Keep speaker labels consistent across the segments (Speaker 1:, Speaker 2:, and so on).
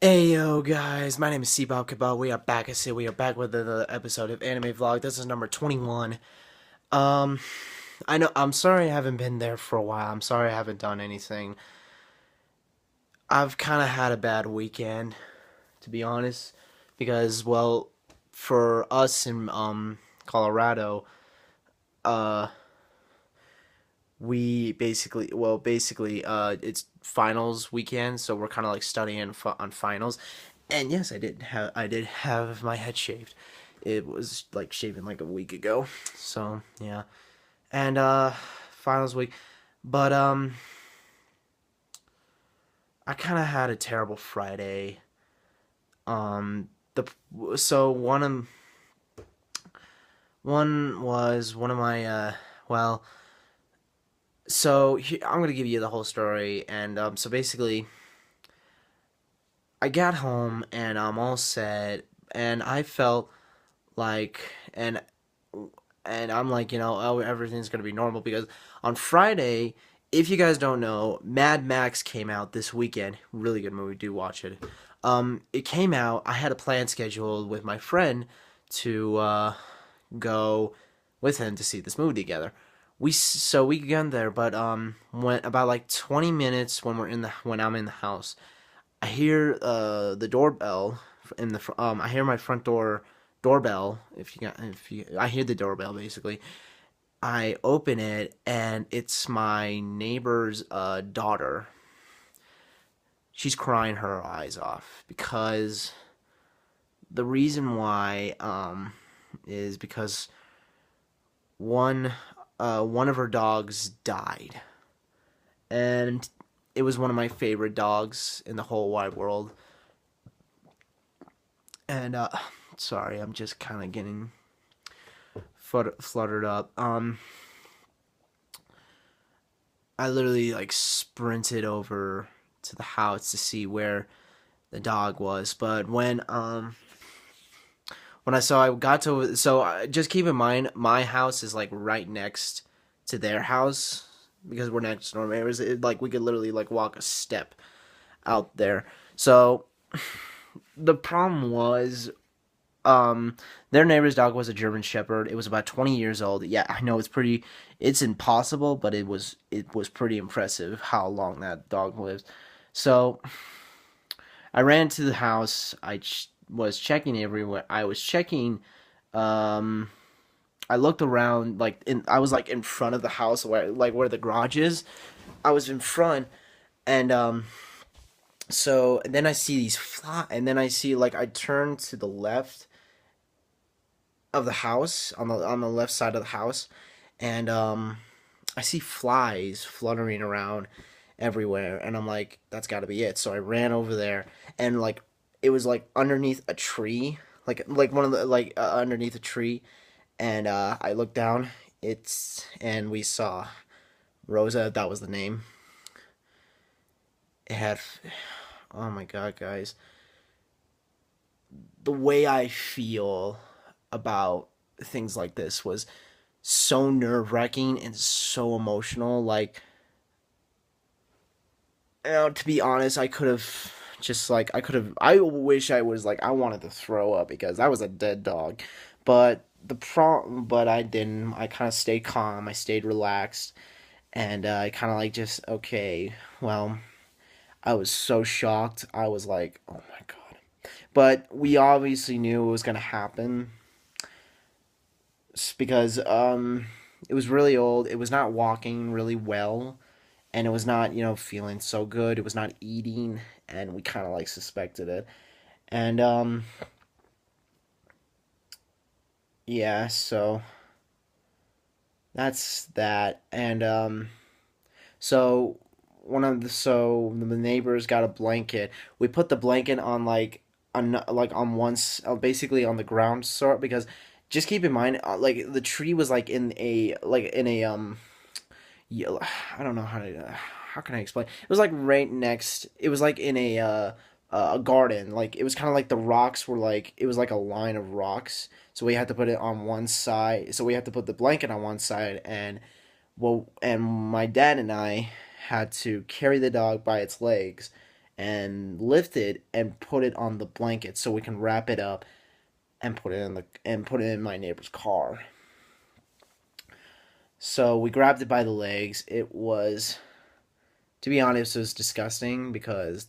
Speaker 1: Hey yo guys, my name is Bob Cabal. We are back. We are back with another episode of Anime Vlog. This is number 21. Um I know I'm sorry I haven't been there for a while. I'm sorry I haven't done anything. I've kind of had a bad weekend, to be honest, because well, for us in Colorado, uh we basically it's finals weekend, so we're kind of like studying on finals. And yes, I did have my head shaved. It was like shaving like a week ago. So, yeah. And finals week, but I kind of had a terrible Friday. The so one was one of my well, I'm going to give you the whole story. And so basically I got home and I'm all set, and I felt like and I'm like, oh, everything's gonna be normal because on Friday, if you guys don't know, Mad Max came out this weekend. Really good movie. Do watch it. It came out. I had a plan scheduled with my friend to go with him to see this movie together. We got there, but when about like 20 minutes when I'm in the house, I hear the doorbell I hear my front doorbell. If you I hear the doorbell basically. I open it and it's my neighbor's daughter. She's crying her eyes off because the reason why is because one one of her dogs died, and it was one of my favorite dogs in the whole wide world. And sorry, I'm just kind of getting fluttered up. I literally like sprinted over to the house to see where the dog was. But when I got to, just keep in mind my house is like right next to their house because we're next door neighbors. Like we could literally like walk a step out there. So the problem was their neighbor's dog was a German Shepherd. It was about 20 years old. Yeah, I know it's impossible, but it was pretty impressive how long that dog lives. So I ran to the house. Was checking everywhere. I was checking. Um, I looked around. I was like in front of the house where the garage is. I was in front, and and then I see these fly, and then I see like I turn to the left of the house on the left side of the house, and I see flies fluttering around everywhere, and I'm like, that's got to be it. So I ran over there, and like it was like underneath a tree, like one of the underneath a tree, and I looked down. And we saw Rosa. That was the name. It had. Oh my god, guys! The way I feel about things like this was so nerve wracking and so emotional. Like, to be honest, I could have I wish I was like I wanted to throw up because that was a dead dog. But I didn't. I kind of stayed calm. I stayed relaxed, and I kind of like just okay. Well, I was so shocked. I was like, oh my god. But we obviously knew it was gonna happen because it was really old. It was not walking really well, and it was not feeling so good. It was not eating, and we kind of like suspected it. And yeah, so that's that. And so the neighbors got a blanket. We put the blanket on on basically on the ground sort because just keep in mind like the tree was like in a yeah, I don't know how can I explain. It was like right next. It was like in a garden. Like it was kind of like the rocks were like it was like a line of rocks. So we had to put it on one side. So we had to put the blanket on one side, and my dad and I had to carry the dog by its legs, and lift it and put it on the blanket so we can wrap it up and put it in my neighbor's car. So we grabbed it by the legs. It was, to be honest, it was disgusting because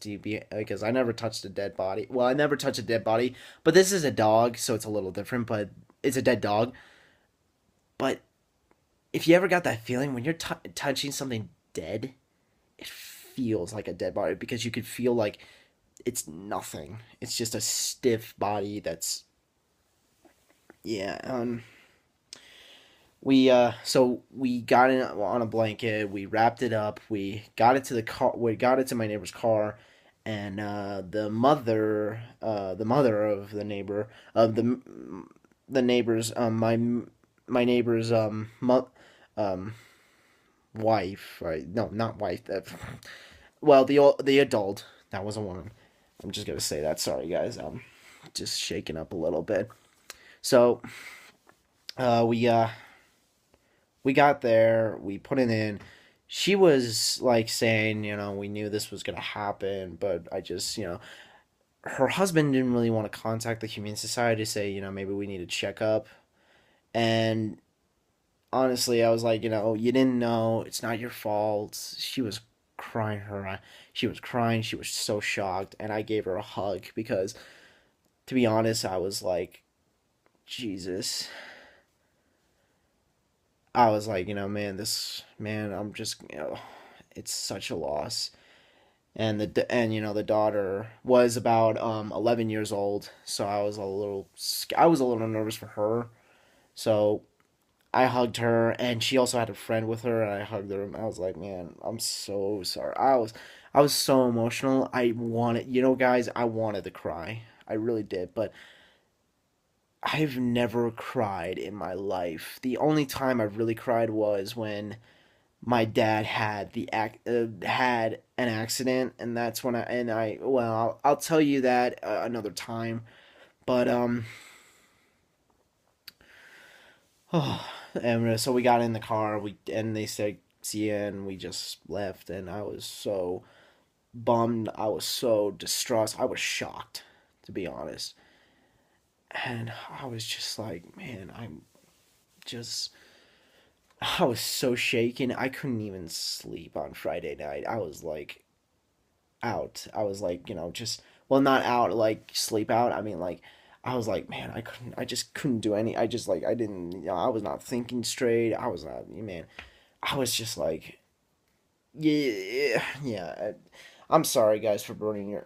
Speaker 1: I never touched a dead body. Well, I never touched a dead body, but this is a dog, so it's a little different. But it's a dead dog. But if you ever got that feeling when you're touching something dead, it feels like a dead body because you could feel like it's nothing. It's just a stiff body that's, yeah. We got it on a blanket. We wrapped it up. We got it to the car. We got it to my neighbor's car, and the mother of the neighbor of the neighbor's my neighbor's um wife. Right? No, not wife. Well, the adult, that was a woman. I'm just gonna say that. Sorry, guys. I'm just shaking up a little bit. So, uh, we uh we got there, we put it in. She was like saying, we knew this was gonna happen, but I just, her husband didn't really want to contact the Humane Society to say, maybe we need to check up. And honestly, I was like, you didn't know, it's not your fault. She was crying, she was so shocked, and I gave her a hug because, to be honest, I was like, Jesus. I was like, man, I'm just, it's such a loss. And the daughter was about 11 years old, so I was a little nervous for her. So I hugged her, and she also had a friend with her, and I hugged her. And I was like, man, I'm so sorry. I was so emotional. Guys, I wanted to cry. I really did, but I've never cried in my life. The only time I really cried was when my dad had an accident, and that's when I well, I'll tell you that another time. But oh, and so we got in the car. And they said see ya, and we just left. And I was so bummed. I was so distraught. I was shocked, to be honest. And I was just like, man, just I was so shaken. I couldn't even sleep on Friday night. I was like out. I was like, just, well, not out like sleep out. I mean, like, I was like, man, I just couldn't do any. I just like I didn't, I was not thinking straight. I was not, man. I was just like, yeah, yeah. I'm sorry, guys, for burning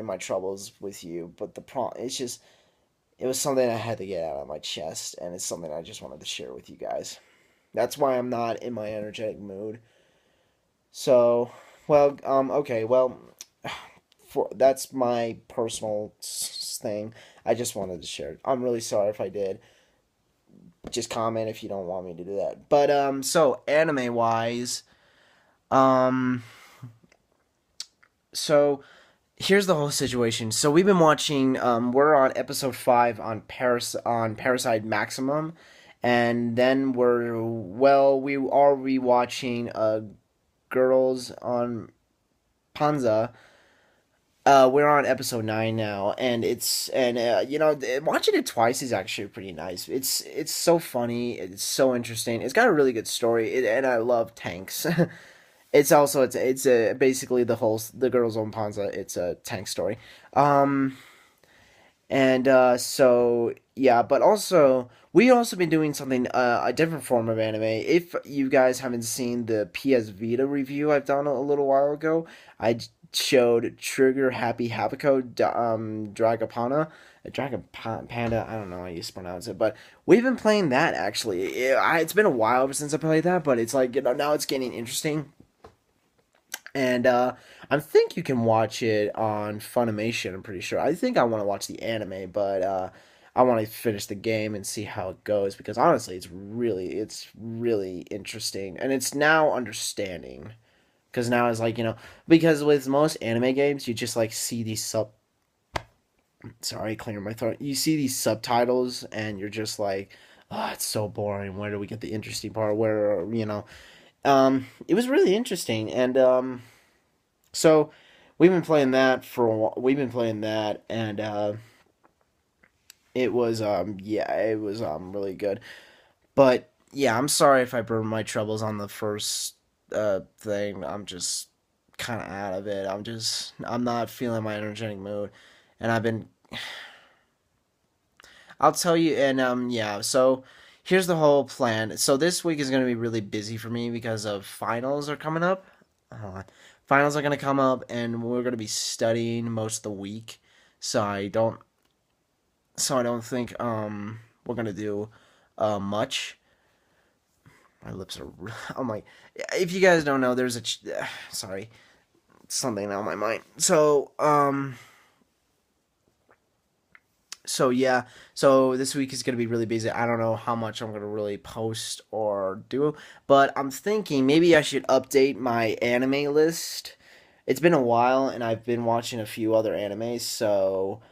Speaker 1: my troubles with you, but the problem, it was something I had to get out of my chest, and it's something I just wanted to share with you guys. That's why I'm not in my energetic mood. So, well, okay, well, that's my personal thing. I just wanted to share it. I'm really sorry if I did. Just comment if you don't want me to do that. But so anime wise, um, so here's the whole situation. So we've been watching. We're on episode 5 on Parasite Maximum, and then we are rewatching Girls on Panza. We're on episode 9 now, and watching it twice is actually pretty nice. It's so funny. It's so interesting. It's got a really good story, and I love tanks. It's basically the Girls on Panza. It's a tank story. Um, and so yeah, but also we also been doing something a different form of anime. If you guys haven't seen the PS Vita review I've done a little while ago, I showed Trigger Happy Hapiko Dragapana. Panda, I don't know how you pronounce it, but we've been playing that actually. It's been a while since I played that, but it's like, now it's getting interesting. And I think you can watch it on Funimation. I'm pretty sure. I think I want to watch the anime, but I want to finish the game and see how it goes because honestly, it's really interesting, and it's now understanding. Because now it's like, because with most anime games, you just like see these Sorry, clearing my throat. You see these subtitles, and you're just like, oh, it's so boring. Where do we get the interesting part? It was really interesting, and so we've been playing that for a while. We've been playing that, and it was yeah, it was really good. But yeah, I'm sorry if I burned my troubles on the first thing. I'm just kind of out of it. I'm not feeling my energetic mood, and I've been. I'll tell you, and yeah. So here's the whole plan. So this week is gonna be really busy for me because of finals are coming up. Uh, Finals are gonna come up, and we're gonna be studying most of the week. So I don't think we're gonna do much. My lips are. I'm like, if you guys don't know, there's a. Sorry, something on my mind. So yeah, so this week is gonna be really busy. I don't know how much I'm gonna really post or do, but I'm thinking maybe I should update my anime list. It's been a while, and I've been watching a few other animes, so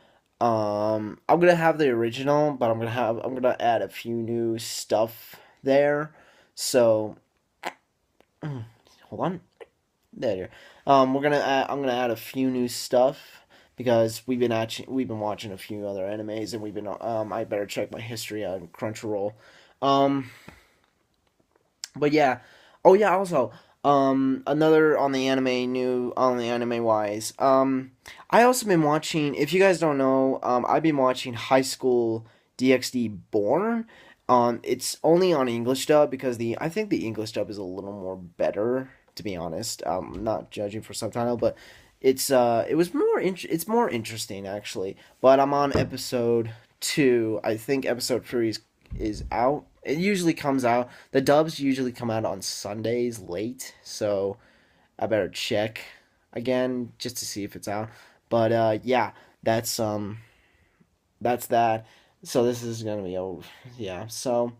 Speaker 1: I'm gonna have the original, but I'm gonna add a few new stuff there. So hold on. There. I'm gonna add a few new stuff because we've been watching a few other animes, and we've been I better check my history on Crunchyroll. Um but yeah. Oh yeah, also another on the anime wise. I also been watching, if you guys don't know, I've been watching High School DxD Born. It's only on English dub because the I think the English dub is a little more better, to be honest. I'm not judging for subtitle, but it's more interesting actually. But I'm on episode 2. I think episode 3 is out. It usually comes out. The dubs usually come out on Sundays late, so I better check again just to see if it's out. But yeah, that's um that's that. So this is gonna be over. Yeah. So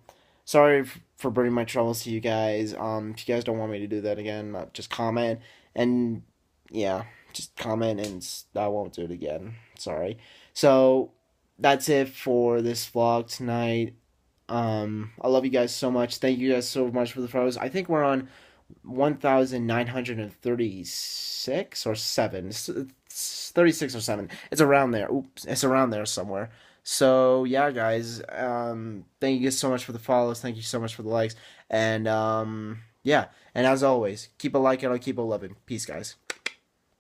Speaker 1: sorry for bringing my troubles to you guys. If you guys don't want me to do that again, just comment, and yeah, just comment, and I won't do it again. Sorry. So that's it for this vlog tonight. I love you guys so much. Thank you guys so much for the follows. I think we're on 1,936 or 7. It's 36 or 7. It's around there. Oops, it's around there somewhere. So yeah, guys. Thank you guys so much for the follows. Thank you so much for the likes. And yeah. And as always, keep a like and I'll keep a loving. Peace, guys.